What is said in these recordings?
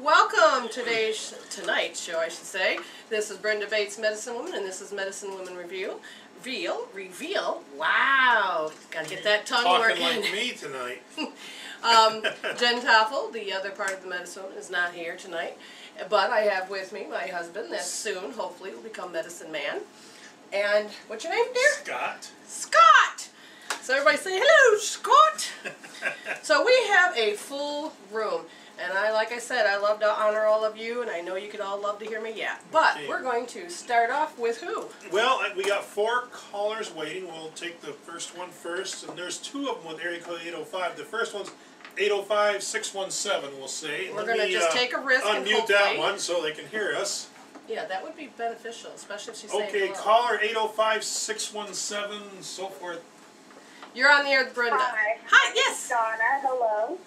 Welcome to tonight's show, I should say. This is Brenda Bates, Medicine Woman, and this is Medicine Woman Reveal. Reveal? Wow! Gotta get that tongue working. Talking like me tonight. Jen Toffel, the other part of the Medicine Woman, is not here tonight. But I have with me my husband that soon, hopefully, will become Medicine Man. And what's your name, dear? Scott. Scott! So everybody say, hello, Scott! So we have a full room. And like I said, I love to honor all of you, and I know you could all love to hear me yap. But we're going to start off with who? Well, we got 4 callers waiting. We'll take the first one first, and there's 2 of them with area code 805. The first one's 805-617, we'll say. We're going to just take a risk and unmute that one so they can hear us. Yeah, that would be beneficial, especially if she's saying okay, hello. Caller 805-617, so forth. You're on the air with Brenda. Hi. Hi, yes. Donna, hello.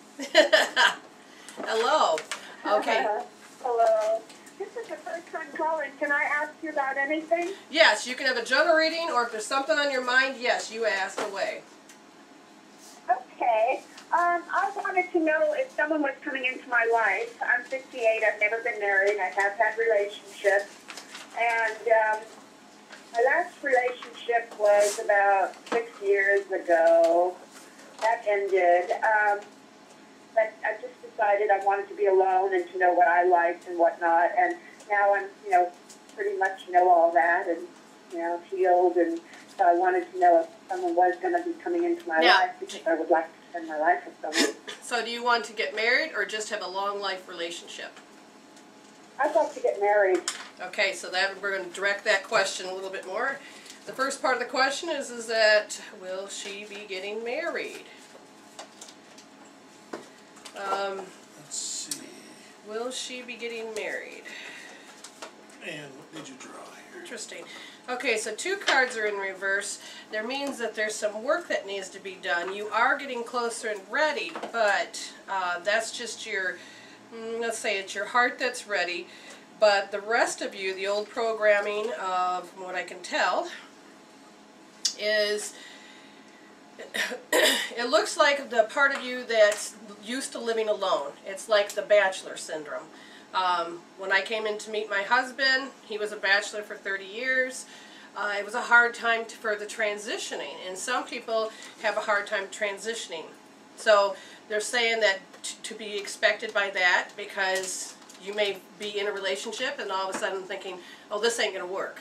Hello. Okay. Hello. This is the first time calling. Can I ask you about anything? Yes, you can have a general reading, or if there's something on your mind, yes, you ask away. Okay. I wanted to know if someone was coming into my life. I'm 58. I've never been married. I have had relationships. And my last relationship was about 6 years ago. That ended. But I just decided I wanted to be alone and to know what I liked and whatnot. And now I'm, pretty much know all that and, healed. And so I wanted to know if someone was going to be coming into my life because I would like to spend my life with someone. So do you want to get married or just have a long life relationship? I'd like to get married. Okay, so that we're going to direct that question a little bit more. The first part of the question is that will she be getting married? Let's see. Will she be getting married? And what did you draw here? Interesting. Okay, so 2 cards are in reverse. That means that there's some work that needs to be done. You are getting closer and ready, but that's just your, let's say it's your heart that's ready. But the rest of you, the old programming of, from what I can tell, is it looks like the part of you that's used to living alone. It's like the bachelor syndrome. When I came in to meet my husband, he was a bachelor for 30 years. It was a hard time for the transitioning, and some people have a hard time transitioning. So they're saying that to be expected by that, because you may be in a relationship and all of a sudden thinking, oh, this ain't going to work.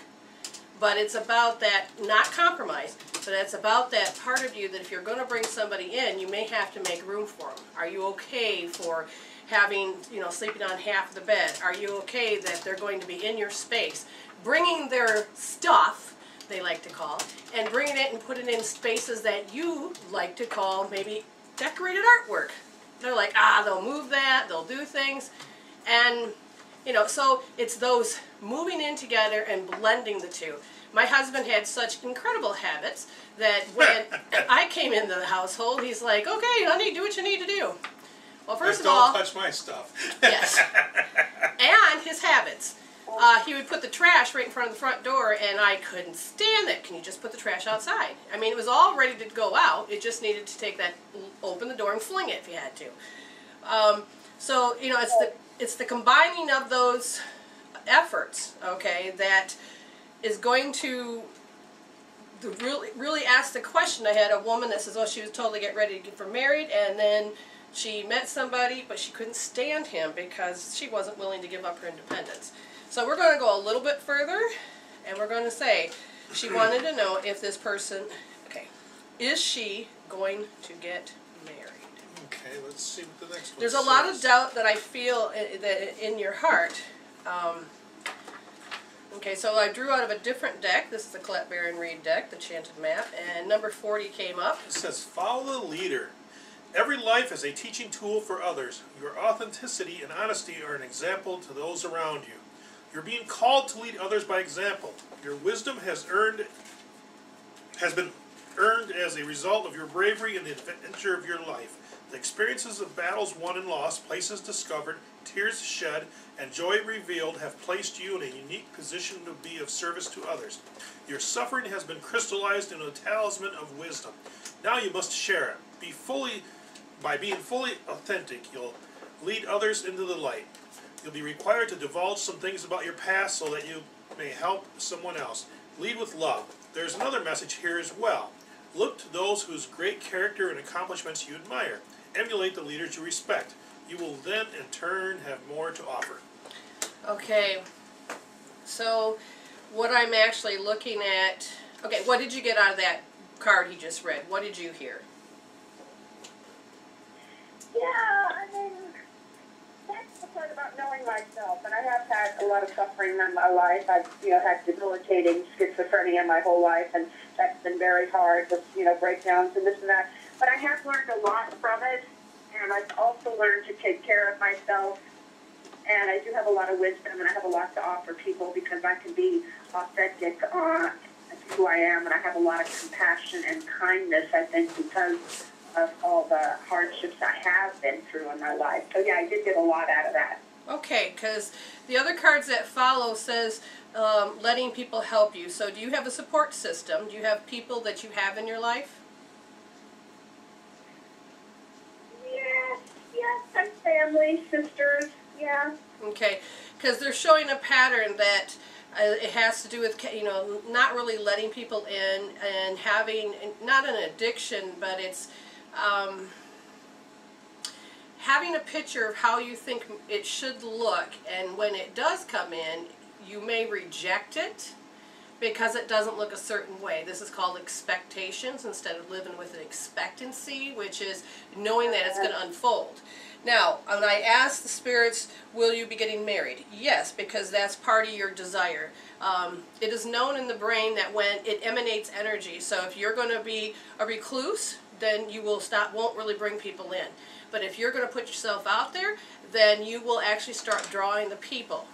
But it's about that, not compromise, but it's about that part of you that if you're going to bring somebody in, you may have to make room for them. Are you okay for having, sleeping on half of the bed? Are you okay that they're going to be in your space? Bringing their stuff, they like to call, and bringing it and putting it in spaces that you like to call maybe decorated artwork. They're like, they'll move that, they'll do things, and so it's those moving in together and blending the two. My husband had such incredible habits that when I came into the household, he's like, okay, honey, do what you need to do. Well, first of all, don't touch my stuff. Yes. And his habits. He would put the trash right in front of the front door, and I couldn't stand it. Can you just put the trash outside? I mean, it was all ready to go out. It just needed to take that, open the door and fling it if you had to. So, it's the combining of those efforts, okay, that is going to really ask the question. I had a woman that says, oh, she was totally getting ready to get married, and then she met somebody, but she couldn't stand him because she wasn't willing to give up her independence. So we're going to go a little bit further, and we're going to say she wanted to know if this person, is she going to get married? Okay, let's see what the next one There's says. a lot of doubt that I feel that in your heart. Okay, so I drew out of a different deck. This is the Colette Baron Reed deck, the Chanted Map, and number 40 came up. It says, follow the leader. Every life is a teaching tool for others. Your authenticity and honesty are an example to those around you. You're being called to lead others by example. Your wisdom has been earned as a result of your bravery and the adventure of your life. The experiences of battles won and lost, places discovered, tears shed, and joy revealed have placed you in a unique position to be of service to others. Your suffering has been crystallized into a talisman of wisdom. Now you must share it. By being fully authentic, you'll Lead others into the light. You'll be required to divulge some things about your past so that you may help someone else. Lead with love. There's another message here as well. Look to those whose great character and accomplishments you admire. Emulate the leaders you respect. You will then, in turn, have more to offer. Okay, so what I'm actually looking at... Okay, what did you get out of that card he just read? What did you hear? Yeah, I mean, that's the part about knowing myself. And I have had a lot of suffering in my life. I've, had debilitating schizophrenia my whole life, and that's been very hard with, breakdowns and this and that. But I have learned a lot from it, and I've also learned to take care of myself. And I do have a lot of wisdom, and I have a lot to offer people because I can be authentic as who I am, and I have a lot of compassion and kindness, I think, because of all the hardships I have been through in my life. So yeah, I did get a lot out of that. Okay, because the other cards that follow says letting people help you. So do you have a support system? Do you have people that you have in your life? Yes, and family, sisters, yeah. Okay, because they're showing a pattern that it has to do with, not really letting people in and having, not an addiction, but it's having a picture of how you think it should look, and when it does come in, you may reject it because it doesn't look a certain way. This is called expectations instead of living with an expectancy, which is knowing that it's going to unfold. Now, when I asked the spirits, will you be getting married? Yes, because that's part of your desire. It is known in the brain that when it emanates energy, so if you're going to be a recluse, then you won't really bring people in. But if you're going to put yourself out there, then you will actually start drawing the people.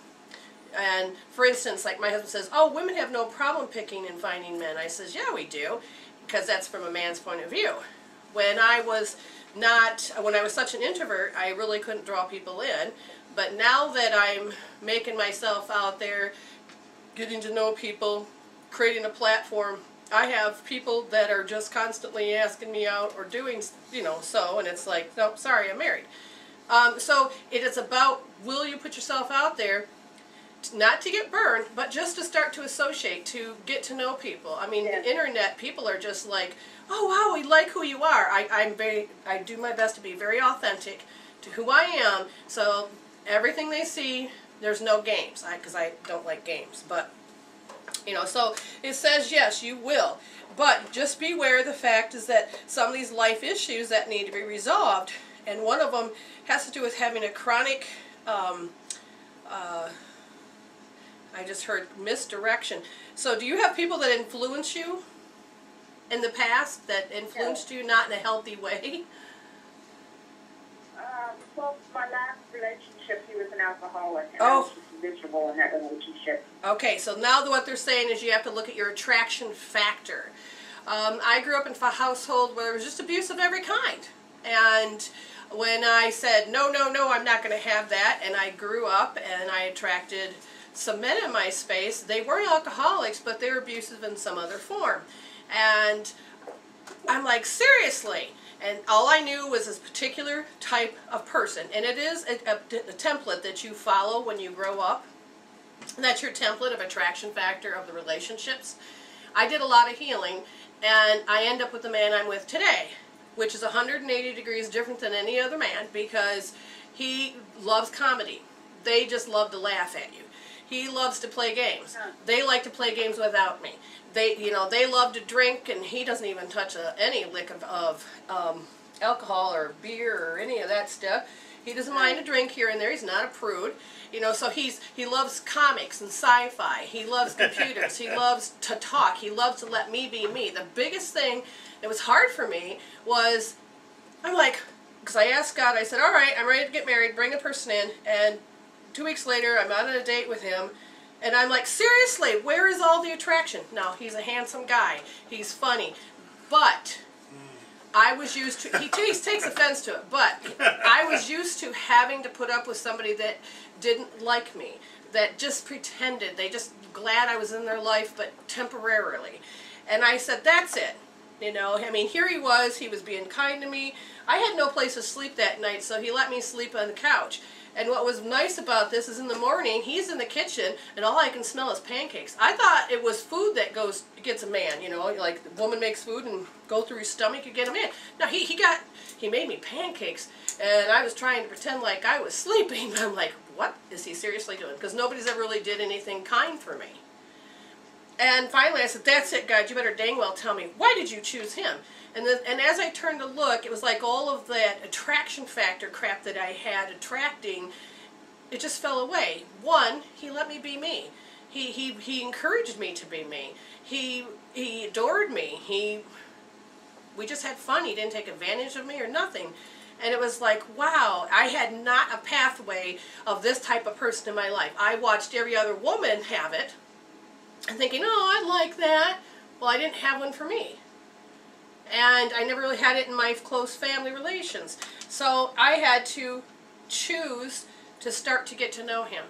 And for instance, like my husband says, oh, women have no problem picking and finding men. I says, yeah, we do, because that's from a man's point of view. When I was such an introvert, I really couldn't draw people in. But now that I'm making myself out there, getting to know people, creating a platform, I have people that are just constantly asking me out or doing, so, and it's like, no, sorry, I'm married. So it is about, will you put yourself out there, not to get burned, but just to start to associate, to get to know people. I mean, Yeah. The internet, people are just like, oh wow, we like who you are. I do my best to be very authentic to who I am, so everything they see, there's no games, because I don't like games, but so it says yes, you will, but just beware. The fact is that some of these life issues that need to be resolved, and one of them has to do with having a chronic I just heard misdirection. So do you have people that influence you in the past, that influenced you not in a healthy way? Well, my last relationship, he was an alcoholic, and Oh. I was just miserable in that relationship. Okay, so now what they're saying is you have to look at your attraction factor. I grew up in a household where there was just abuse of every kind. And when I said, no, no, no, I'm not going to have that, and I grew up and I attracted some men in my space, they weren't alcoholics, but they were abusive in some other form. And I'm like, seriously? And all I knew was this particular type of person. And it is a template that you follow when you grow up. And that's your template of attraction factor of the relationships. I did a lot of healing, and I end up with the man I'm with today, which is 180 degrees different than any other man, because he loves comedy. They just love to laugh at you. He loves to play games. They like to play games without me. They love to drink, and he doesn't even touch any lick of alcohol or beer or any of that stuff. He doesn't mind a drink here and there. He's not a prude. So he loves comics and sci-fi. He loves computers. He loves to talk. He loves to let me be me. The biggest thing that was hard for me was, I'm like, because I asked God, I said, all right, I'm ready to get married, bring a person in, and 2 weeks later, I'm out on a date with him, and I'm like, seriously, where is all the attraction? Now, he's a handsome guy. He's funny. But I was used to, he takes offense to it, but I was used to having to put up with somebody that didn't like me, that just pretended. They just glad I was in their life, but temporarily. And I said, that's it. Here he was being kind to me. I had no place to sleep that night, so he let me sleep on the couch. And what was nice about this is in the morning, he's in the kitchen, and all I can smell is pancakes. I thought it was food that gets a man, you know, like the woman makes food and go through his stomach and get a man. No, he made me pancakes, and I was trying to pretend like I was sleeping, but I'm like, what is he seriously doing? Because nobody's ever really did anything kind for me. And finally I said, that's it, God, you better dang well tell me, why did you choose him? And as I turned to look, it was like all of that attraction factor crap that I had attracting, it just fell away. One, he let me be me. He encouraged me to be me. He adored me. We just had fun. He didn't take advantage of me or nothing. And it was like, wow, I had not a pathway of this type of person in my life. I watched every other woman have it, and thinking, oh, I'd like that. Well, I didn't have one for me. And I never really had it in my close family relations. So I had to choose to start to get to know him.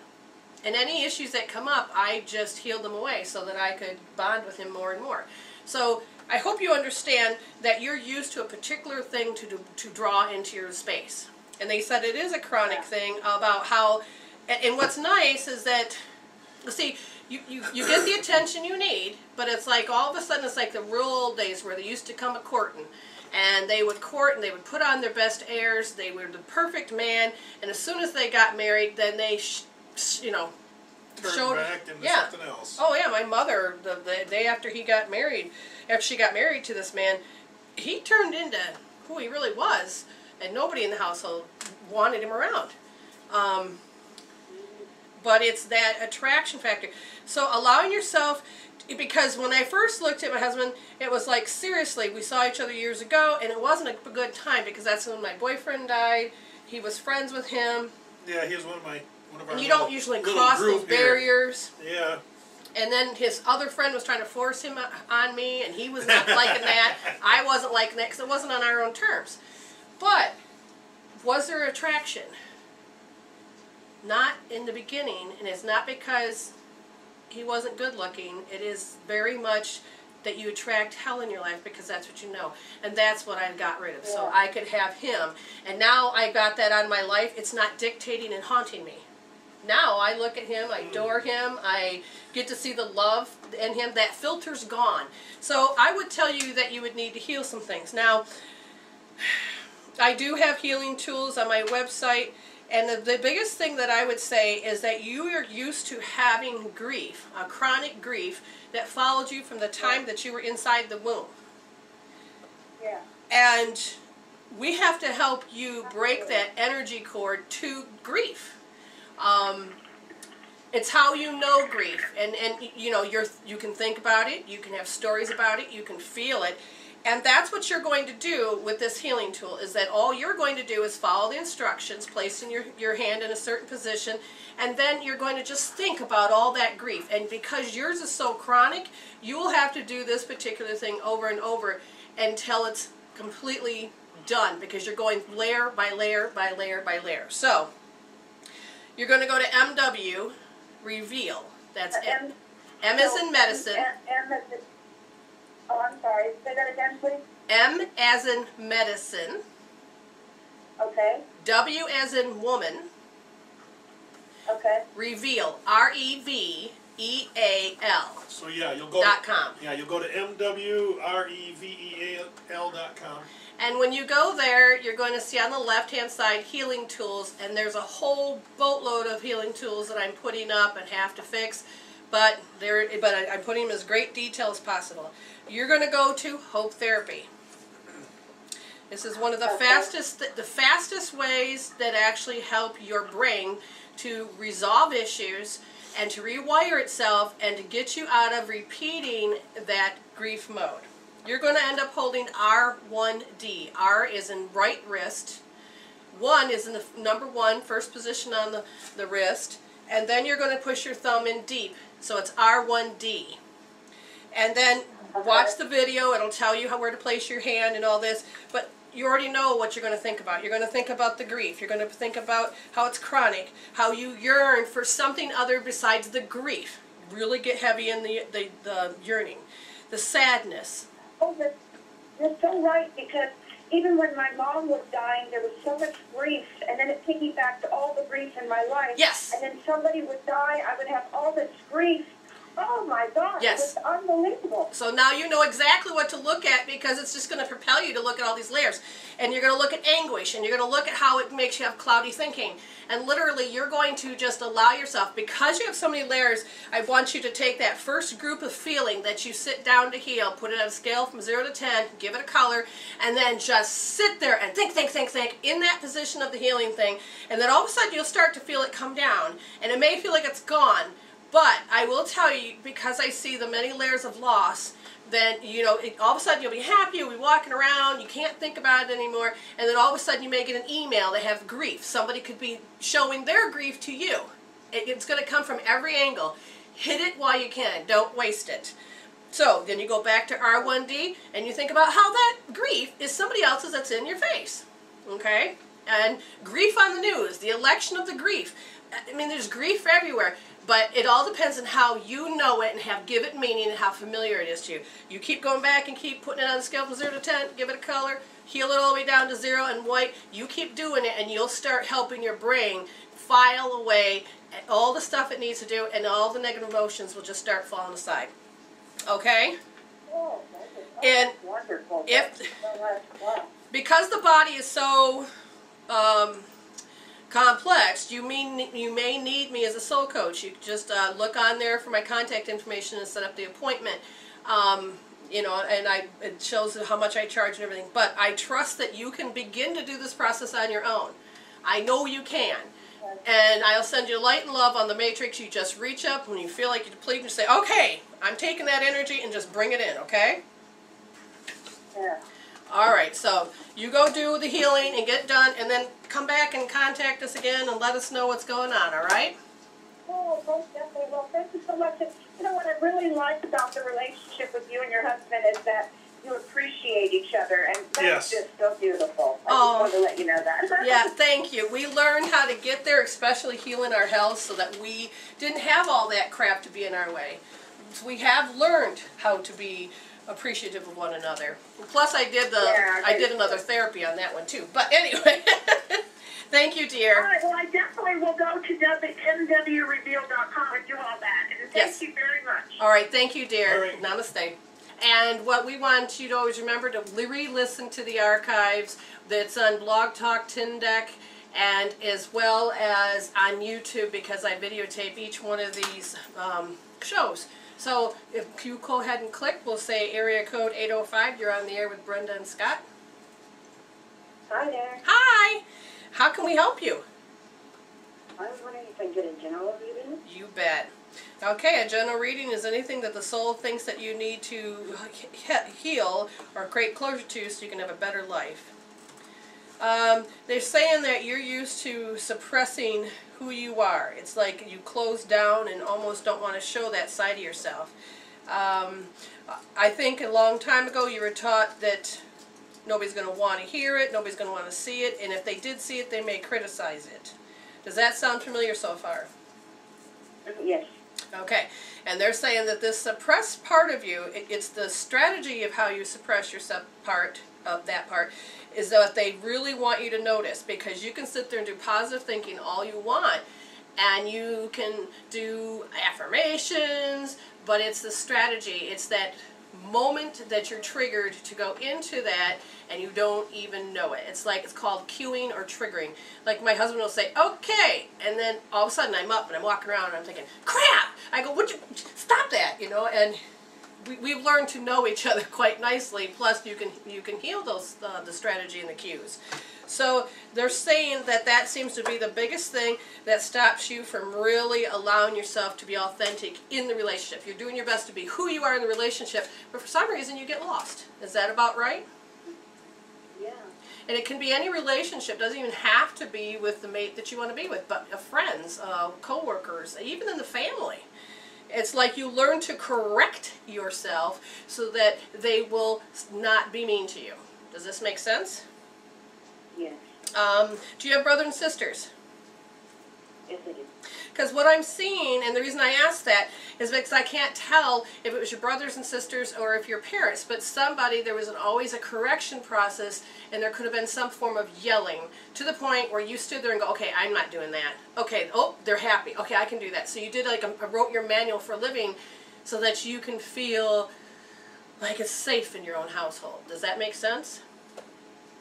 And any issues that come up, I just healed them away so that I could bond with him more and more. So I hope you understand that you're used to a particular thing to draw into your space. And they said it is a chronic thing about how, and what's nice is that, see, you get the attention you need, but it's like all of a sudden it's like the real old days where they used to come a-courting. And they would court and they would put on their best airs. They were the perfect man. And as soon as they got married, then they, you know, Turned back into something else. Oh yeah, my mother, the day after she got married to this man, he turned into who he really was. And nobody in the household wanted him around. But it's that attraction factor. So allowing yourself, because when I first looked at my husband, it was like, seriously, we saw each other years ago, and it wasn't a good time, because that's when my boyfriend died. He was friends with him. Yeah, he was one of our and you don't usually cross those barriers. Yeah. And then his other friend was trying to force him on me, and he was not liking that. I wasn't liking that, because it wasn't on our own terms. But was there attraction? Not in the beginning, and it's not because he wasn't good looking. It is very much that you attract hell in your life because that's what you know. And that's what I got rid of. Yeah. So I could have him. And now I got that on my life. It's not dictating and haunting me. Now I look at him, I adore him, I get to see the love in him. That filter's gone. So I would tell you that you would need to heal some things. Now, I do have healing tools on my website. And the biggest thing that I would say is that you are used to having grief, a chronic grief, that followed you from the time that you were inside the womb. Yeah. And we have to help you break that energy cord to grief. It's how you know grief. And you know, you can think about it, you can have stories about it, you can feel it. And that's what you're going to do with this healing tool, is that all you're going to do is follow the instructions, placing your hand in a certain position, and then you're going to just think about all that grief. And because yours is so chronic, you will have to do this particular thing over and over until it's completely done, because you're going layer by layer by layer by layer. So, you're going to go to MW, Reveal. That's M as in medicine. M as in, oh, I'm sorry. Say that again, please. M as in medicine. Okay. W as in woman. Okay. Reveal. REVEAL. So yeah, you'll go .com. Yeah, you'll go to MWREVEAL.com. And when you go there, you're going to see on the left-hand side healing tools, and there's a whole boatload of healing tools that I'm putting up and have to fix, but I'm putting them as great detail as possible. You're going to go to Hope Therapy. This is one of the fastest ways that actually help your brain to resolve issues and to rewire itself and to get you out of repeating that grief mode. You're going to end up holding R1D. R is in right wrist. 1 is in the number 1, first position on the wrist. And then you're going to push your thumb in deep. So it's R1D. And then watch the video. It'll tell you where to place your hand and all this. But you already know what you're going to think about. You're going to think about the grief. You're going to think about how it's chronic, how you yearn for something other besides the grief. Really get heavy in the yearning. The sadness. Oh, you're so right, because even when my mom was dying, there was so much grief, and then it piggybacked all the grief in my life. Yes. And then somebody would die, I would have all this grief. Oh my God, Yes. it was unbelievable. So now you know exactly what to look at, because it's just going to propel you to look at all these layers. And you're going to look at anguish, and you're going to look at how it makes you have cloudy thinking. And literally, you're going to just allow yourself, because you have so many layers, I want you to take that first group of feeling that you sit down to heal, put it on a scale from 0 to 10, give it a color, and then just sit there and think in that position of the healing thing. And then all of a sudden, you'll start to feel it come down. And it may feel like it's gone. But I will tell you, because I see the many layers of loss, then, you know, all of a sudden you'll be happy, you'll be walking around, you can't think about it anymore, and then all of a sudden you may get an email that have grief. Somebody could be showing their grief to you. It's going to come from every angle. Hit it while you can. Don't waste it. So then you go back to R1D, and you think about how that grief is somebody else's that's in your face. Okay? And grief on the news, the election of the grief. I mean, there's grief everywhere. But it all depends on how you know it and give it meaning and how familiar it is to you. You keep going back and keep putting it on a scale from 0 to 10, give it a color, heal it all the way down to 0 and white. You keep doing it, and you'll start helping your brain file away all the stuff it needs to do, and all the negative emotions will just start falling aside. Okay? Oh, And wonderful. Because the body is so complex, you may need me as a soul coach. You just look on there for my contact information and set up the appointment. You know, and it shows how much I charge and everything. But I trust that you can begin to do this process on your own. I know you can. And I'll send you light and love on the matrix. You just reach up when you feel like you're depleted and say, okay, I'm taking that energy, and just bring it in, okay? Yeah. All right, so you go do the healing and get done, and then come back and contact us again and let us know what's going on, all right? Oh, most definitely. Well, thank you so much. And, you know, what I really like about the relationship with you and your husband is that you appreciate each other, and that's just so beautiful. I just wanted to let you know that. Yeah, thank you. We learned how to get there, especially healing our health, so that we didn't have all that crap to be in our way. So we have learned how to be appreciative of one another. Plus, I did another therapy on that one too. But anyway, thank you, dear. All right. Well, I definitely will go to nwreveal.com and do all that. And thank you very much. All right. Thank you, dear. All right. Namaste. And what we want you to always remember to re-listen to the archives that's on Blog Talk Tindeck, and as well as on YouTube, because I videotape each one of these shows. So if you go ahead and click, we'll say area code 805. You're on the air with Brenda and Scott. Hi there. Hi. How can we help you? I was wondering if I can get a general reading. You bet. Okay, a general reading is anything that the soul thinks that you need to heal or create closure to so you can have a better life. They're saying that you're used to suppressing who you are. It's like you close down and almost don't want to show that side of yourself. I think a long time ago you were taught that nobody's going to want to hear it, nobody's going to want to see it, and if they did see it, they may criticize it. Does that sound familiar so far? Yes. Okay, and they're saying that this suppressed part of you, it's the strategy of how you suppress your part, is that they really want you to notice, because you can sit there and do positive thinking all you want, and you can do affirmations, but it's the strategy. It's that moment that you're triggered to go into that and you don't even know it. It's called cueing or triggering. Like my husband will say, okay, and then all of a sudden I'm up and I'm walking around and I'm thinking, crap! I go, would you stop that? You know, and we've learned to know each other quite nicely. Plus, you can heal those the strategy and the cues. So they're saying that seems to be the biggest thing that stops you from really allowing yourself to be authentic in the relationship. You're doing your best to be who you are in the relationship, but for some reason you get lost. Is that about right? Yeah. And it can be any relationship. It doesn't even have to be with the mate that you want to be with, but friends, co-workers, even in the family. It's like you learn to correct yourself so that they will not be mean to you. Does this make sense? Yes. Do you have brothers and sisters? Yes, I do. Because what I'm seeing, and the reason I asked that, is because I can't tell if it was your brothers and sisters or if your parents, but somebody, there was always a correction process, and there could have been some form of yelling, to the point where you stood there and go, okay, I'm not doing that. Okay, oh, they're happy. Okay, I can do that. So you did like wrote your manual for living so that you can feel like it's safe in your own household. Does that make sense?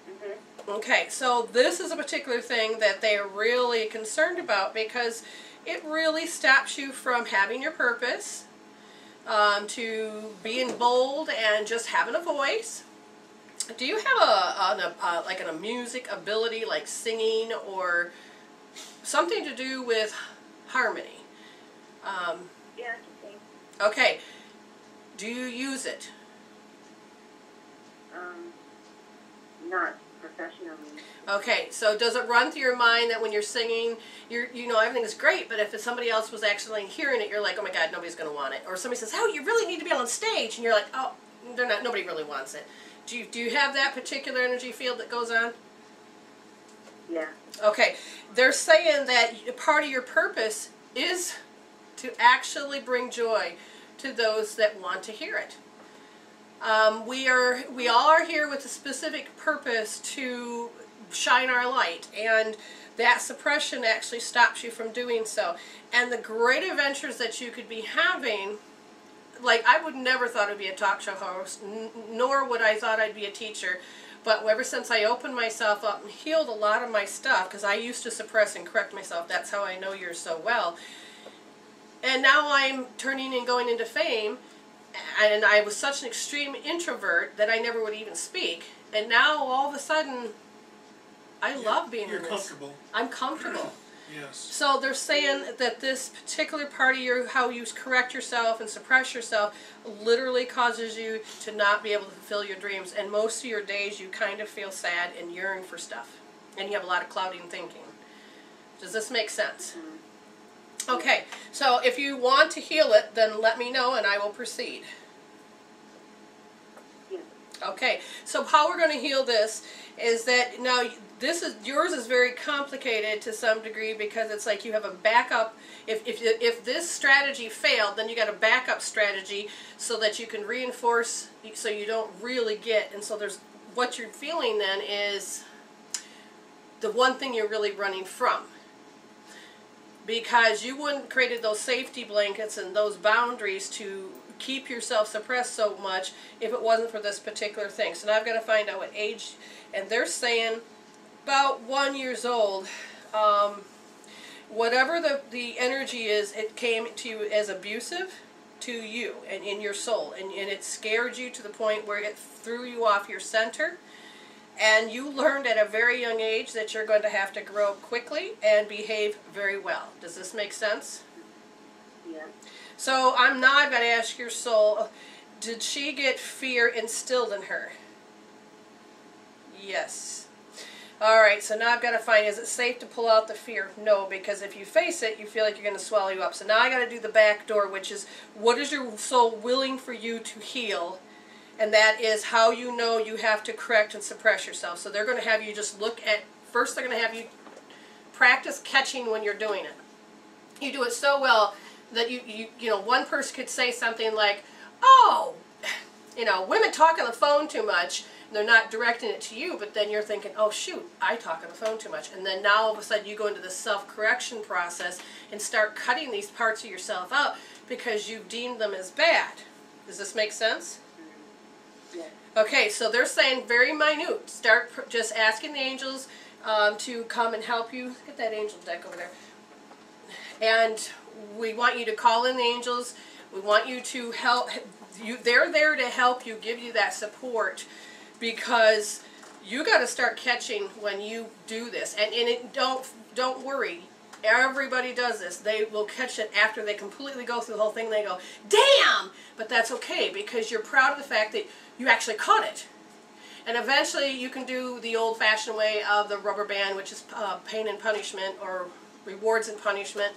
Mm-hmm. Okay, so this is a particular thing that they are really concerned about because it really stops you from having your purpose, to being bold and just having a voice. Do you have like a music ability, like singing or something to do with harmony? Yeah, I can sing. Okay. Do you use it? Not professionally. Okay, so does it run through your mind that when you're singing, you know everything is great, but if somebody else was actually hearing it, you're like, oh my God, nobody's going to want it. Or somebody says, oh, you really need to be on stage, and you're like, oh, they're not. Nobody really wants it. Do you have that particular energy field that goes on? Yeah. Okay, they're saying that part of your purpose is to actually bring joy to those that want to hear it. We all are here with a specific purpose to shine our light, and that suppression actually stops you from doing so. And the great adventures that you could be having, like I would never thought I'd be a talk show host, nor would I thought I'd be a teacher, but ever since I opened myself up and healed a lot of my stuff, because I used to suppress and correct myself, that's how I know you're so well, and now I'm turning and going into fame. And I was such an extreme introvert that I never would even speak. And now all of a sudden, I love being in this. You're comfortable. I'm comfortable. Yes. So they're saying that this particular part of how you correct yourself and suppress yourself literally causes you to not be able to fulfill your dreams. And most of your days you kind of feel sad and yearn for stuff. And you have a lot of clouding thinking. Does this make sense? Okay, so if you want to heal it, then let me know and I will proceed. Yeah. Okay, so how we're going to heal this is that now yours is very complicated to some degree because it's like you have a backup. If this strategy failed, then you got a backup strategy so that you can reinforce so you don't really get. And so there's what you're feeling then is the one thing you're really running from. Because you wouldn't created those safety blankets and those boundaries to keep yourself suppressed so much if it wasn't for this particular thing. So now I've got to find out what age, and they're saying about 1 year old. Whatever the energy is, it came to you as abusive to you and in your soul, and it scared you to the point where it threw you off your center. And you learned at a very young age that you're going to have to grow quickly and behave very well. Does this make sense? Yeah. So I've got to ask your soul, did she get fear instilled in her? Yes. Alright, so now I've got to find, is it safe to pull out the fear? No, because if you face it, you feel like you're going to swallow you up. So now I got to do the back door, which is, what is your soul willing for you to heal? And that is how you know you have to correct and suppress yourself. So they're going to have you just look at, first they're going to have you practice catching when you're doing it. You do it so well that you know, one person could say something like, oh, you know, women talk on the phone too much. And they're not directing it to you, but then you're thinking, oh shoot, I talk on the phone too much. And then now all of a sudden you go into the self-correction process and start cutting these parts of yourself out because you've deemed them as bad. Does this make sense? Yeah. Okay, so they're saying very minute. Start just asking the angels to come and help you. Get that angel deck over there. And we want you to call in the angels. We want you to help. They're there to help you, give you that support, because you got to start catching when you do this. And don't worry. Everybody does this. They will catch it after they completely go through the whole thing. They go, damn! But that's okay because you're proud of the fact that you actually caught it. And eventually you can do the old-fashioned way of the rubber band, which is pain and punishment, or rewards and punishment.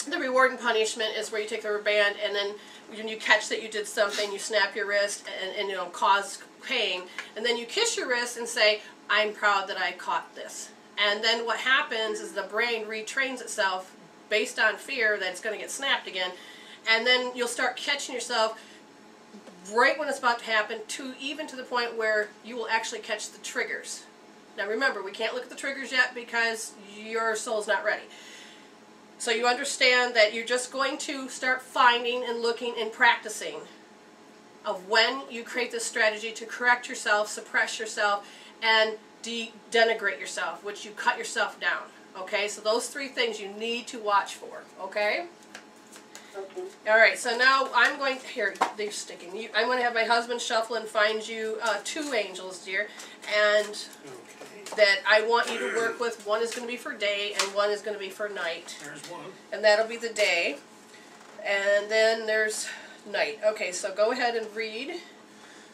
The reward and punishment is where you take the rubber band and then when you catch that you did something, you snap your wrist and you know, cause pain. And then you kiss your wrist and say, I'm proud that I caught this. And then what happens is the brain retrains itself based on fear that it's going to get snapped again. And then you'll start catching yourself right when it's about to happen, even to the point where you will actually catch the triggers. Now remember, we can't look at the triggers yet because your soul's not ready. So you understand that you're just going to start finding and looking and practicing of when you create this strategy to correct yourself, suppress yourself, and denigrate yourself, which you cut yourself down. Okay, so those 3 things you need to watch for. Okay? Okay. All right, so now I'm going to, here, they're sticking. I'm going to have my husband shuffle and find you 2 angels, dear, and that I want you to work with. One is going to be for day, and one is going to be for night. There's one. And that'll be the day. And then there's night. Okay, so go ahead and read.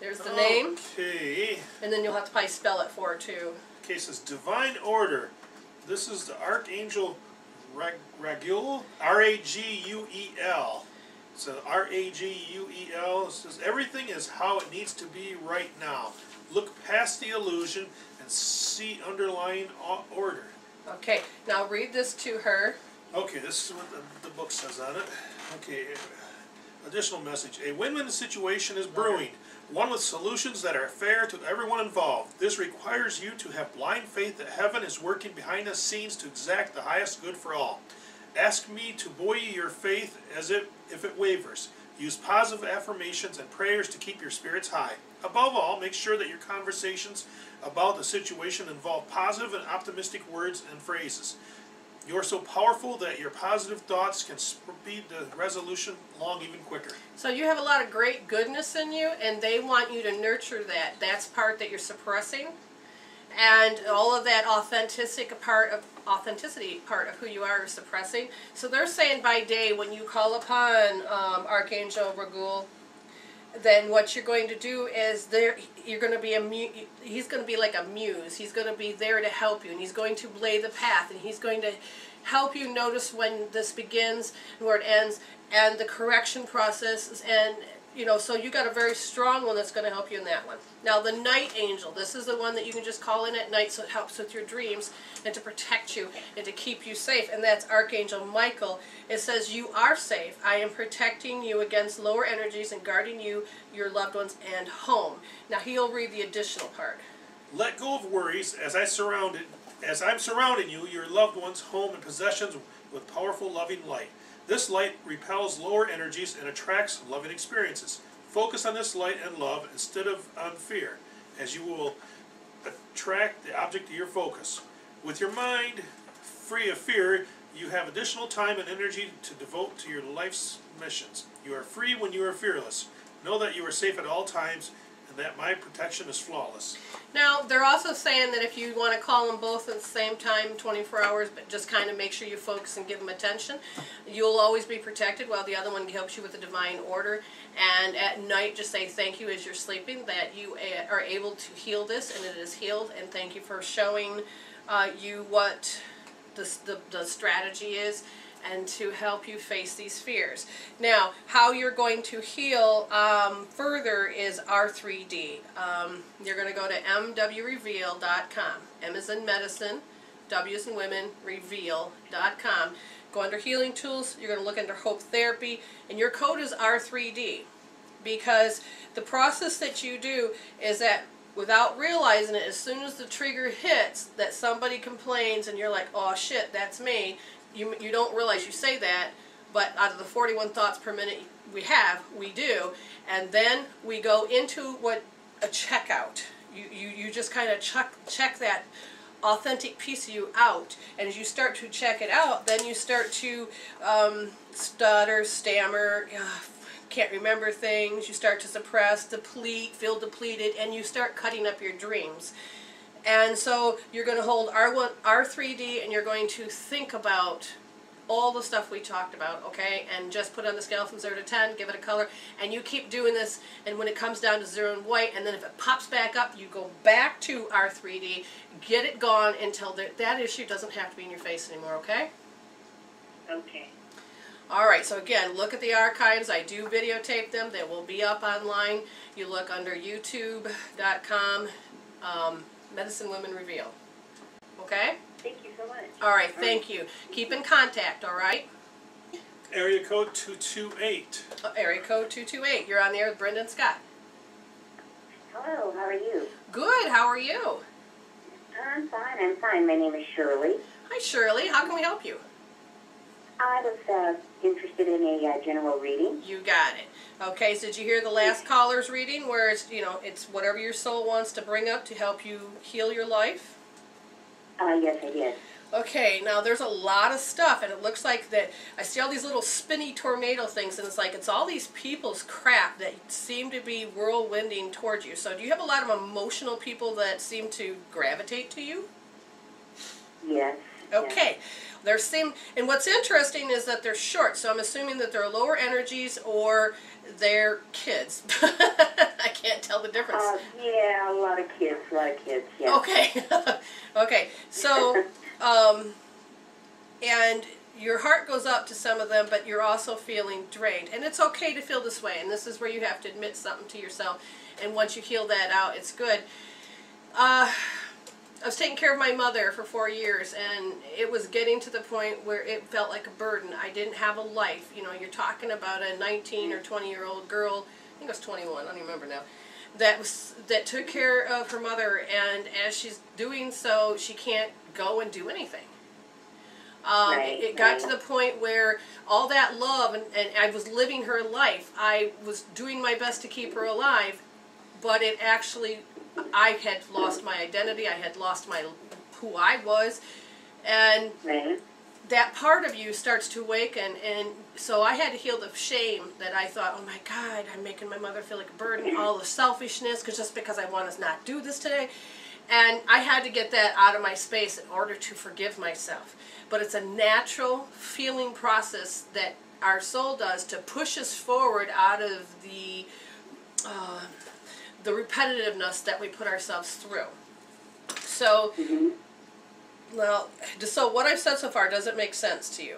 There's the name. Okay. And then you'll have to probably spell it for her, too. Okay, it says Divine Order. This is the Archangel Raguel. R-A-G-U-E-L. So R-A-G-U-E-L. It says everything is how it needs to be right now. Look past the illusion and see underlying order. Okay, now read this to her. Okay, this is what the book says on it. Okay, additional message. A win-win situation is brewing. One with solutions that are fair to everyone involved. This requires you to have blind faith that heaven is working behind the scenes to exact the highest good for all. Ask me to buoy your faith as if it wavers. Use positive affirmations and prayers to keep your spirits high. Above all, make sure that your conversations about the situation involve positive and optimistic words and phrases. You are so powerful that your positive thoughts can speed the resolution along even quicker. So you have a lot of great goodness in you, and they want you to nurture that. That's part that you're suppressing. And all of that authenticity part of who you are is suppressing. So they're saying by day, when you call upon Archangel Raguel, then what you're going to do is you're going to be he's going to be like a muse. He's going to be there to help you, and he's going to lay the path, and he's going to help you notice when this begins and where it ends, and the correction process. And so you got a very strong one that's going to help you in that one. Now the night angel, this is the one that you can just call in at night, so it helps with your dreams and to protect you and to keep you safe, and that's Archangel Michael. It says, you are safe. I am protecting you against lower energies and guarding you, your loved ones, and home. Now he'll read the additional part. Let go of worries as I'm surrounding you, your loved ones, home, and possessions with powerful loving light. This light repels lower energies and attracts loving experiences. Focus on this light and love instead of on fear, as you will attract the object of your focus. With your mind free of fear, you have additional time and energy to devote to your life's missions. You are free when you are fearless. Know that you are safe at all times, and that my protection is flawless. Now, they're also saying that if you want to call them both at the same time, 24 hours, but just kind of make sure you focus and give them attention, you'll always be protected while the other one helps you with the divine order. And at night, just say thank you as you're sleeping, that you are able to heal this, and it is healed, and thank you for showing you what the strategy is, and to help you face these fears. Now, how you're going to heal further is R3D. You're going to go to mwreveal.com. M is in medicine, W is in women, reveal.com. Go under healing tools. You're going to look under hope therapy, and your code is R3D, because the process that you do is that without realizing it, as soon as the trigger hits that somebody complains and you're like, oh shit, that's me, you don't realize you say that, but out of the 41 thoughts per minute we do, and then we go into what a checkout. You just kind of check that authentic piece of you out, and as you start to check it out, then you start to stutter, stammer, can't remember things, you start to suppress, deplete, feel depleted, and you start cutting up your dreams. And so you're going to hold R3D, and you're going to think about all the stuff we talked about, okay? And just put it on the scale from 0 to 10, give it a color, and you keep doing this, and when it comes down to 0 and white, and then if it pops back up, you go back to R3D, get it gone until that issue doesn't have to be in your face anymore, okay? Okay. Alright, so again, look at the archives. I do videotape them. They will be up online. You look under youtube.com, Medicine Women Reveal. okay? Thank you so much. All right, thank you. Keep in contact, all right? Area code 228. Area code 228. You're on the air with Brenda and Scott. Hello, how are you? Good, how are you? I'm fine. My name is Shirley. Hi, Shirley. How can we help you? I was interested in a general reading. You got it. Okay, so did you hear the last caller's reading where it's, it's whatever your soul wants to bring up to help you heal your life? Yes, I did. Okay, now there's a lot of stuff, and it looks like that I see all these little spinny tornado things, and it's like it's all these people's crap that seem to be whirlwinding towards you. So do you have a lot of emotional people that seem to gravitate to you? Yes. Okay. And what's interesting is that they're short, so I'm assuming that they're lower energies or they're kids. I can't tell the difference. Yeah, a lot of kids, yeah. Okay. Okay, so, and your heart goes up to some of them, but you're also feeling drained. And it's okay to feel this way, and this is where you have to admit something to yourself. And once you heal that out, it's good. I was taking care of my mother for 4 years, and it was getting to the point where it felt like a burden. I didn't have a life. You're talking about a 19 or 20-year-old girl, I think it was 21, I don't even remember now, that took care of her mother, and as she's doing so, she can't go and do anything. It got to the point where all that love, and I was living her life. I was doing my best to keep her alive, but it actually, I had lost my identity. I had lost who I was, and that part of you starts to awaken. And so I had to heal the shame that I thought, oh my God, I'm making my mother feel like a burden. All the selfishness, just because I want to not do this today, and I had to get that out of my space in order to forgive myself. But it's a natural feeling process that our soul does to push us forward out of the repetitiveness that we put ourselves through. So, well, so what I've said so far, does it make sense to you?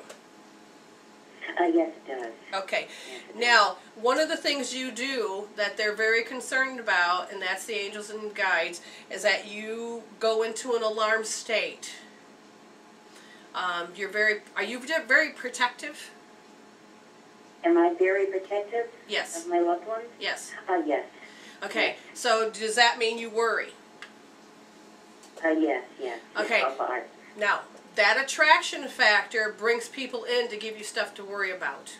Yes, it does. Okay. Now, one of the things you do that they're very concerned about, and that's the angels and guides, is that you go into an alarm state. Are you very protective? Am I very protective? Yes. Of my loved ones? Yes. Yes. Okay, so does that mean you worry? Yes. Okay. Now, that attraction factor brings people in to give you stuff to worry about.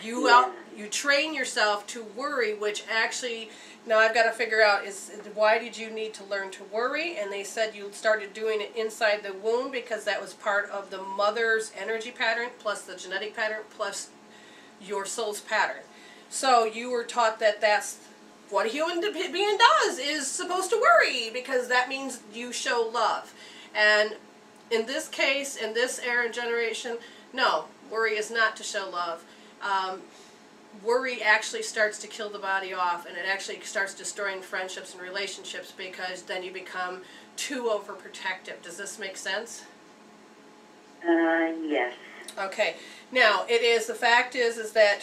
You train yourself to worry, which actually, now I've got to figure out why did you need to learn to worry? And they said you started doing it inside the womb because that was part of the mother's energy pattern, plus the genetic pattern, plus your soul's pattern. So you were taught that that's what a human being does, is supposed to worry, because that means you show love. And in this case, in this era and generation, no, worry is not to show love. Worry actually starts to kill the body off, and it actually starts destroying friendships and relationships, because then you become too overprotective. Does this make sense? Yes. Okay. Now, the fact is that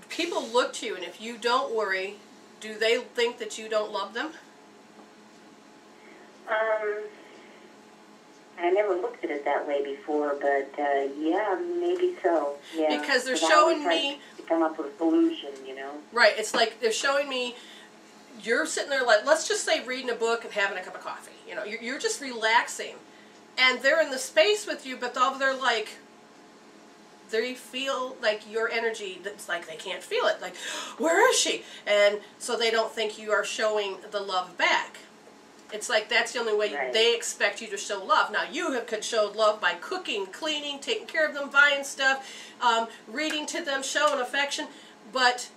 people look to you, and if you don't worry, do they think that you don't love them? I never looked at it that way before, but yeah, maybe so. Yeah. Because they're showing me to come up with a solution, Right. It's like they're showing me you're sitting there, like, let's just say reading a book and having a cup of coffee. You're just relaxing, and they're in the space with you, but they're like, they feel like your energy, that's like they can't feel it. Like, where is she? And so they don't think you are showing the love back. It's like that's the only way they expect you to show love. Now, you could show love by cooking, cleaning, taking care of them, buying stuff, reading to them, showing affection. But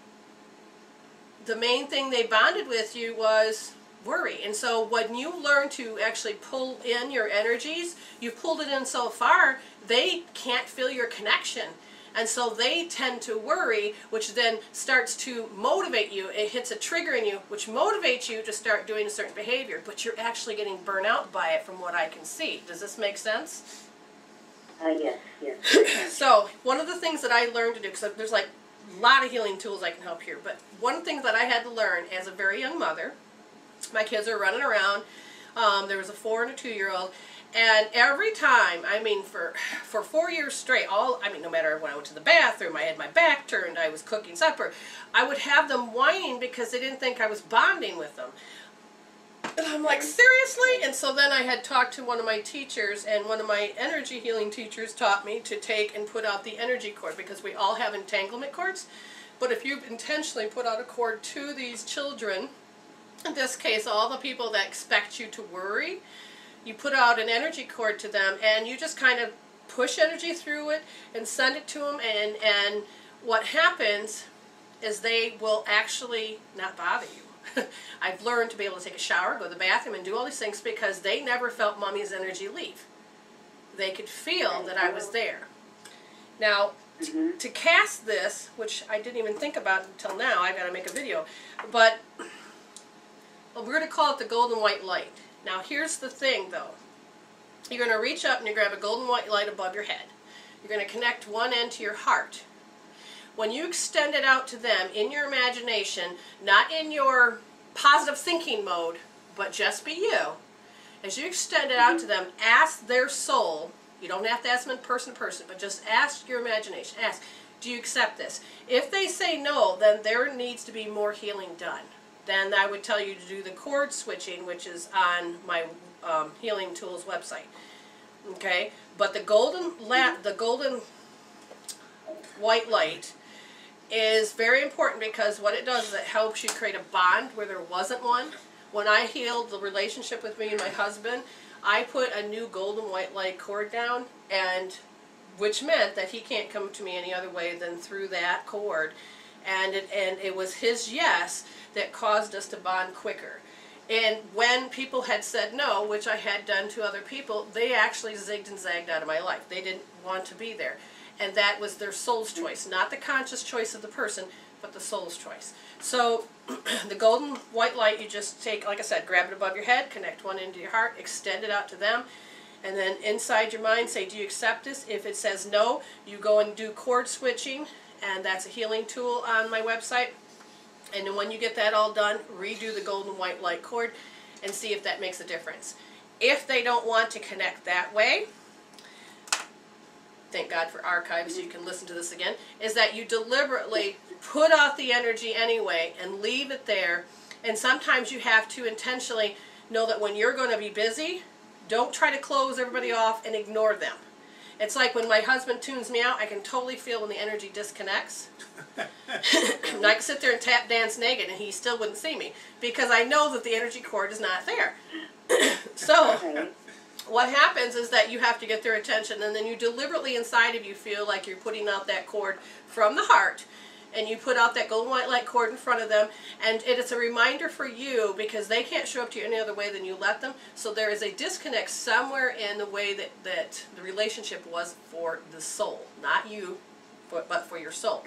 the main thing they bonded with you was worry. And so when you learn to actually pull in your energies, you've pulled it in so far, they can't feel your connection. And so they tend to worry, which then starts to motivate you. It hits a trigger in you, which motivates you to start doing a certain behavior. But you're actually getting burnt out by it from what I can see. Does this make sense? Yes. So one of the things that I learned to do, because there's like a lot of healing tools I can help here, but one thing that I had to learn as a very young mother, my kids are running around. There was a 4 and a 2-year-old. And every time, I mean, for 4 years straight, no matter when I went to the bathroom, I had my back turned, I was cooking supper, I would have them whining because they didn't think I was bonding with them. And I'm like, seriously? And so then I had talked to one of my teachers, and one of my energy healing teachers taught me to take and put out the energy cord, because we all have entanglement cords. But if you intentionally put out a cord to these children, in this case, all the people that expect you to worry, you put out an energy cord to them, and you just kind of push energy through it and send it to them, and what happens is they will actually not bother you. I've learned to be able to take a shower, go to the bathroom, and do all these things because they never felt Mommy's energy leave. They could feel that I was there. Now, to cast this, which I didn't even think about until now, I've got to make a video, but we're going to call it the golden white light. Now here's the thing though. You're going to reach up and you grab a golden white light above your head. You're going to connect one end to your heart. When you extend it out to them in your imagination, not in your positive thinking mode, but just be you, as you extend it out to them, ask their soul, you don't have to ask them person to person, but just ask your imagination, ask, do you accept this? If they say no, then there needs to be more healing done. Then I would tell you to do the cord switching, which is on my Healing Tools website. Okay, but the golden white light is very important, because what it does is it helps you create a bond where there wasn't one. When I healed the relationship with me and my husband, I put a new golden white light cord down, and which meant that he can't come to me any other way than through that cord. And it was his yes that caused us to bond quicker. And when people had said no, which I had done to other people, they actually zigged and zagged out of my life. They didn't want to be there. And that was their soul's choice, not the conscious choice of the person, but the soul's choice. So the golden white light, you just take, like I said, grab it above your head, connect one into your heart, extend it out to them, and then inside your mind say, do you accept this? If it says no, you go and do cord switching, and that's a healing tool on my website. And then when you get that all done, redo the golden white light cord and see if that makes a difference. If they don't want to connect that way, thank God for archives so you can listen to this again, is that you deliberately put out the energy anyway and leave it there. And sometimes you have to intentionally know that when you're going to be busy, don't try to close everybody off and ignore them. It's like when my husband tunes me out, I can totally feel when the energy disconnects. And I can sit there and tap dance naked and he still wouldn't see me, because I know that the energy cord is not there. So what happens is that you have to get their attention, and then you deliberately inside of you feel like you're putting out that cord from the heart, and you put out that golden white light cord in front of them, and it's a reminder for you, because they can't show up to you any other way than you let them. So there is a disconnect somewhere in the way that the relationship was for the soul, not you, but for your soul.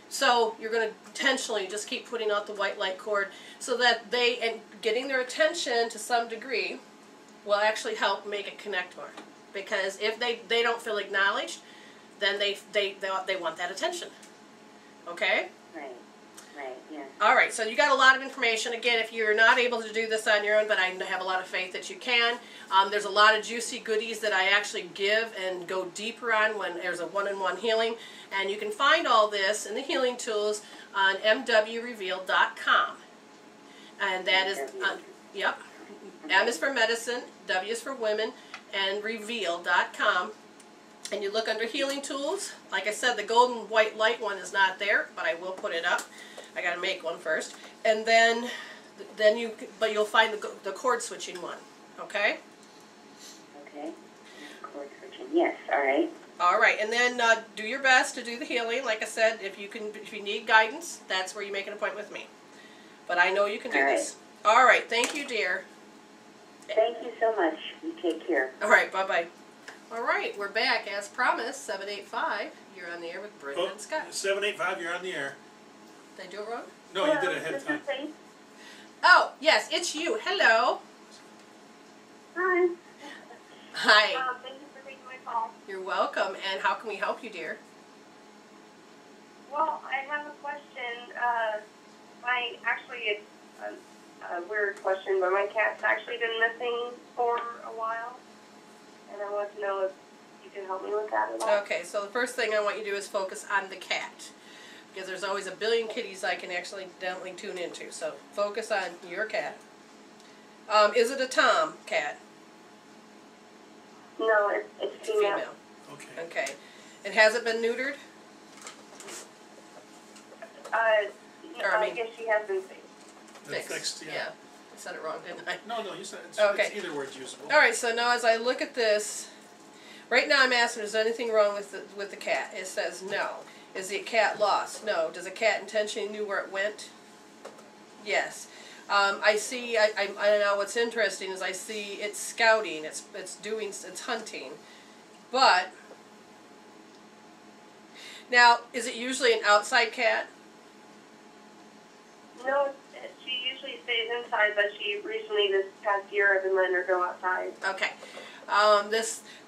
So you're going to intentionally just keep putting out the white light cord, so that and getting their attention to some degree will actually help make it connect more. Because if they don't feel acknowledged, then they want that attention. Okay? Right, yeah. All right, so you got a lot of information. Again, if you're not able to do this on your own, but I have a lot of faith that you can, there's a lot of juicy goodies that I actually give and go deeper on when there's a one-on-one healing. And you can find all this in the Healing Tools on mwreveal.com. And that is, yep, M is for medicine, W is for women, and reveal.com. And you look under Healing Tools. Like I said, the golden white light one is not there, but I will put it up. I got to make one first. And then you'll find the cord switching one. Okay? Okay. Cord switching. Yes. All right. All right. And then do your best to do the healing. Like I said, if you need guidance, that's where you make an appointment with me. But I know you can do this. All right. Thank you, dear. Thank you so much. You take care. All right. Bye-bye. All right, we're back as promised. 785, you're on the air with Brenda and Scott. 785, you're on the air. Did I do it wrong? No, you did it ahead of time. Oh, yes, it's you. Hello. Hi. Hi. Thank you for taking my call. You're welcome. And how can we help you, dear? Well, I have a question. a weird question, but my cat's actually been missing for a while, and I want to know if you can help me with that at all. Okay, so the first thing I want you to do is focus on the cat. Because there's always a billion kitties I can actually definitely tune into. So focus on your cat. Is it a tom cat? No, it's female. Female. Okay. Okay. And has it been neutered? I guess she has been fixed. Fixed, yeah. Yeah. I said it wrong, didn't I? No, you said it's, Okay. it's either word's usable. All right. So now as I look at this, right now I'm asking, is there anything wrong with the cat? It says no. Is the cat lost? No. Does the cat intentionally knew where it went? Yes. I see. I know what's interesting is I see it's scouting. It's hunting, but now is it usually an outside cat? No, she usually stays inside, but she recently, this past year, I've been letting her go outside. Okay.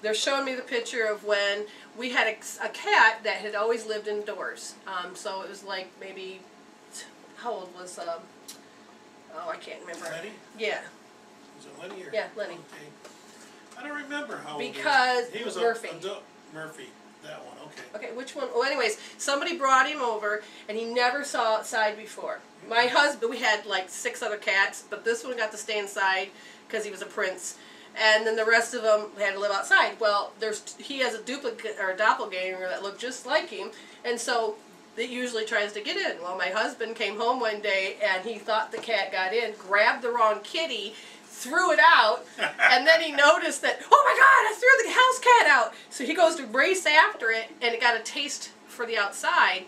They're showing me the picture of when we had a cat that had always lived indoors. So it was like maybe, how old was, I can't remember. Lenny? Yeah. Was it Lenny or? Yeah, Lenny. Okay. I don't remember how old Because he was. Murphy. Murphy, that one, okay. Okay, which one? Well, anyways, somebody brought him over, and he never saw outside before. My husband, we had like 6 other cats, but this one got to stay inside because he was a prince. And then the rest of them had to live outside. Well, he has a duplicate or a doppelganger that looked just like him, and so it usually tries to get in. Well, my husband came home one day and he thought the cat got in, grabbed the wrong kitty, threw it out, and then he noticed that, oh my God, I threw the house cat out. So he goes to race after it, and it got a taste for the outside.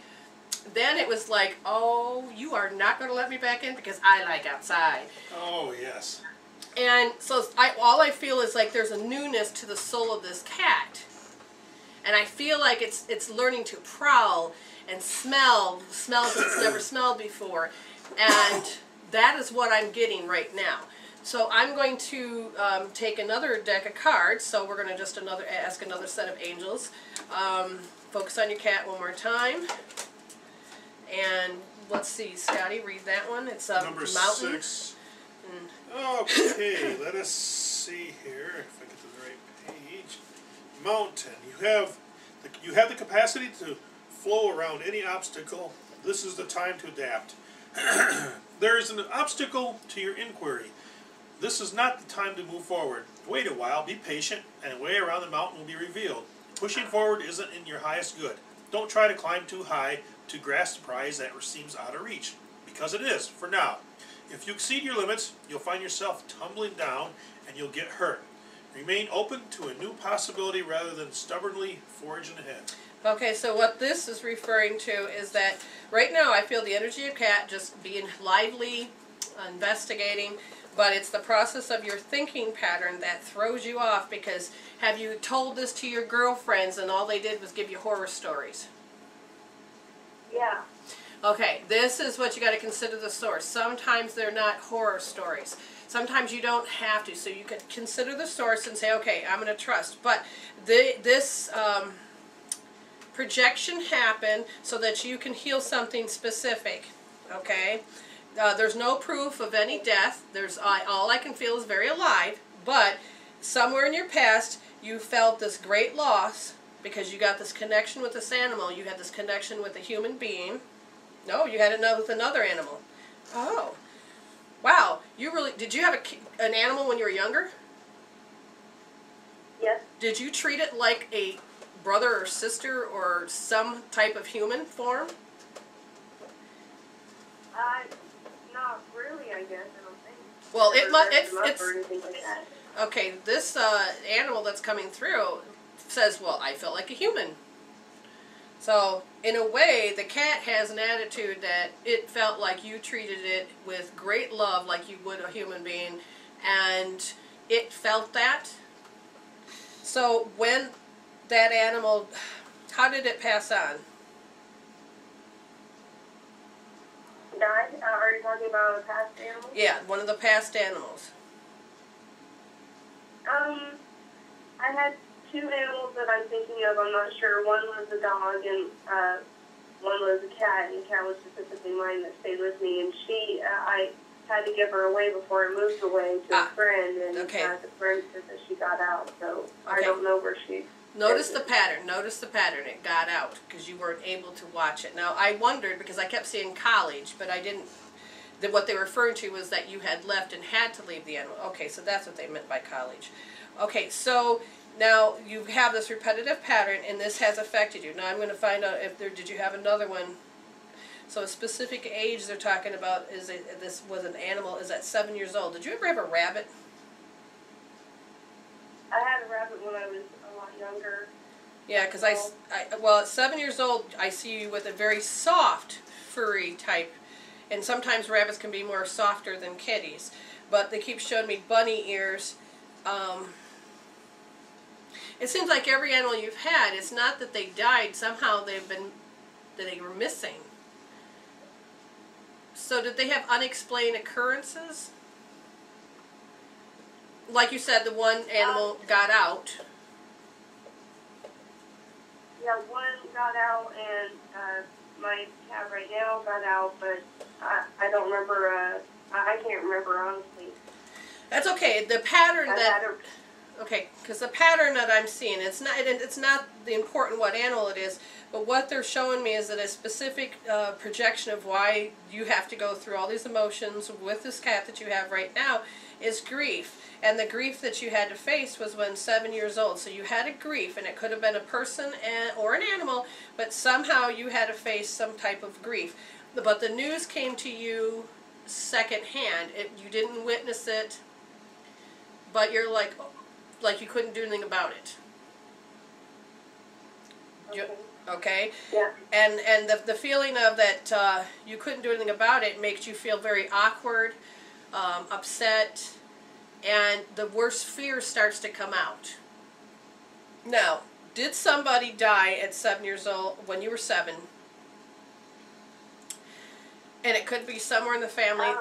Then it was like, oh, you are not going to let me back in because I like outside. Oh, yes. And so all I feel is like there's a newness to the soul of this cat. And I feel like it's learning to prowl and smells that it's never smelled before. And that is what I'm getting right now. So I'm going to take another deck of cards. So we're going to just ask another set of angels. Focus on your cat one more time. And let's see, Scotty, read that one. It's a Number mountain. 6. Okay, let us see here if I get to the right page. Mountain. You have the capacity to flow around any obstacle. This is the time to adapt. There is an obstacle to your inquiry. This is not the time to move forward. Wait a while, be patient, and a way around the mountain will be revealed. Pushing forward isn't in your highest good. Don't try to climb too high to grasp the prize that seems out of reach, because it is, for now. If you exceed your limits, you'll find yourself tumbling down and you'll get hurt. Remain open to a new possibility rather than stubbornly forging ahead. Okay, so what this is referring to is that right now I feel the energy of cat just being lively, investigating, but it's the process of your thinking pattern that throws you off because have you told this to your girlfriends and all they did was give you horror stories? Yeah. Okay, this is what you got to consider the source. Sometimes they're not horror stories. Sometimes you don't have to. So you could consider the source and say, okay, I'm going to trust. But this projection happened so that you can heal something specific. Okay? There's no proof of any death. All I can feel is very alive. But somewhere in your past, you felt this great loss because you got this connection with this animal. You had this connection with a human being. No, you had it with another animal. Oh. Wow. Did you have an animal when you were younger? Yes. Did you treat it like a brother or sister or some type of human form? Not really, I guess. I don't think. Well, it's or anything like that. Okay, this animal that's coming through says, well, I felt like a human. So, in a way, the cat has an attitude that it felt like you treated it with great love like you would a human being, and it felt that. So, when that animal, how did it pass on? Died? Are you talking about a past animal? Yeah, one of the past animals. I had 2 animals that I'm thinking of. I'm not sure. One was a dog and one was a cat, and the cat was specifically mine that stayed with me. And she, had to give her away before I moved away to a friend, and okay. the friend said that she got out, so I Okay. don't know where she... Notice the pattern. Notice the pattern. It got out because you weren't able to watch it. Now, I wondered because I kept seeing college, but I didn't... What they were referring to was that you had left and had to leave the animal. Okay, so that's what they meant by college. Okay, so now you have this repetitive pattern, and this has affected you. Now I'm going to find out if there... Did you have another one? So a specific age they're talking about is this was an animal is at 7 years old. Did you ever have a rabbit? I had a rabbit when I was a lot younger. Yeah, because well, at 7 years old, I see you with a very soft, furry type, and sometimes rabbits can be more softer than kitties. But they keep showing me bunny ears. It seems like every animal you've had, it's not that they died. Somehow they were missing. So did they have unexplained occurrences? Like you said, the one animal got out. Yeah, one got out, and my cat right now got out, but I don't remember, I can't remember, honestly. That's okay. The pattern okay, because the pattern that I'm seeing, it's not the important what animal it is, but what they're showing me is that a specific projection of why you have to go through all these emotions with this cat that you have right now is grief. And the grief that you had to face was when 7 years old. So you had a grief, and it could have been a person or an animal, but somehow you had to face some type of grief. But the news came to you secondhand. You didn't witness it, but you're like you couldn't do anything about it. Okay? Yeah. And the feeling of that you couldn't do anything about it makes you feel very awkward, upset, and the worst fear starts to come out. Now, did somebody die at 7 years old when you were 7? And it could be somewhere in the family,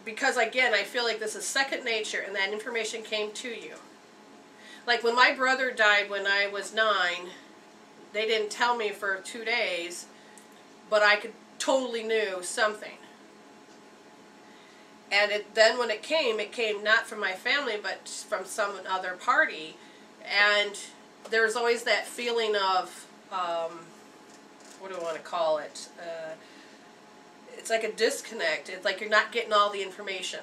because again, I feel like this is second nature, and that information came to you. Like when my brother died when I was 9, they didn't tell me for 2 days, but I totally knew something. And then when it came not from my family, but from some other party. And there's always that feeling of, what do I want to call it? It's like a disconnect. It's like you're not getting all the information.